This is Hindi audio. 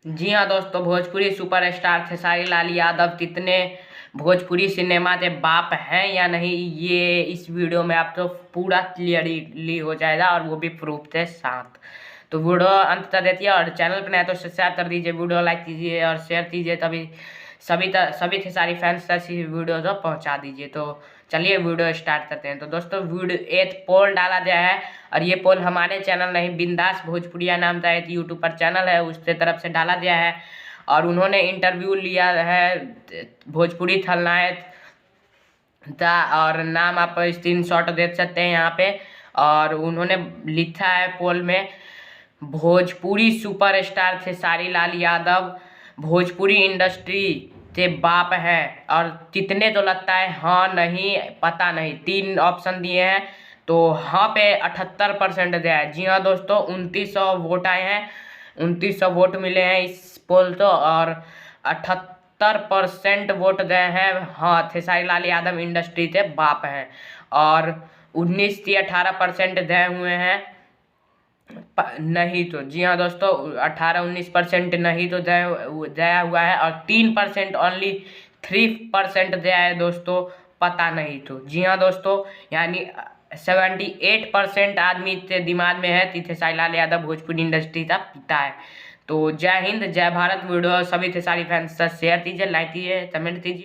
जी हाँ दोस्तों, भोजपुरी सुपरस्टार खेसारी लाल यादव कितने भोजपुरी सिनेमा के बाप हैं या नहीं, ये इस वीडियो में आपको पूरा क्लियरली हो जाएगा और वो भी प्रूफ के साथ। तो वीडियो अंत तक देखिए और चैनल पर नया तो सब्सक्राइब कर दीजिए, वीडियो लाइक कीजिए और शेयर कीजिए, तभी सभी खेसारी फैंस तक इस वीडियो को पहुंचा दीजिए। तो चलिए वीडियो स्टार्ट करते हैं। तो दोस्तों वीडियो एक पोल डाला गया है और ये पोल हमारे चैनल नहीं, बिंदास भोजपुरिया नाम का एक यूट्यूब पर चैनल है, उसके तरफ से डाला गया है और उन्होंने इंटरव्यू लिया है भोजपुरी खलनायक था और नाम आप स्क्रीनशॉट देख सकते हैं यहाँ पे। और उन्होंने लिखा है पोल में, भोजपुरी सुपरस्टार खेसारी लाल यादव भोजपुरी इंडस्ट्री के बाप है। और कितने तो लगता है, हाँ नहीं पता नहीं, 3 ऑप्शन दिए हैं। तो हाँ पे 78% दिया है। जी हाँ दोस्तों, 2900 वोट आए हैं, 2900 वोट मिले हैं इस पोल को और 78% वोट गए हैं हाँ खेसारी लाल यादव इंडस्ट्री के बाप हैं। और 19 से 18% गए हुए हैं नहीं। तो जी हाँ दोस्तों, 18-19% नहीं तो जया हुआ है और 3% ओनली 3% जया है दोस्तों, पता नहीं। तो जी हाँ दोस्तों, यानी 78% आदमी के दिमाग में है कि खेसारी लाल यादव भोजपुरी इंडस्ट्री का पिता है। तो जय हिंद, जय भारत। वीडियो सभी खेसारी फैंस से शेयर कीजिए, लाइक कीजिए, कमेंट कीजिए।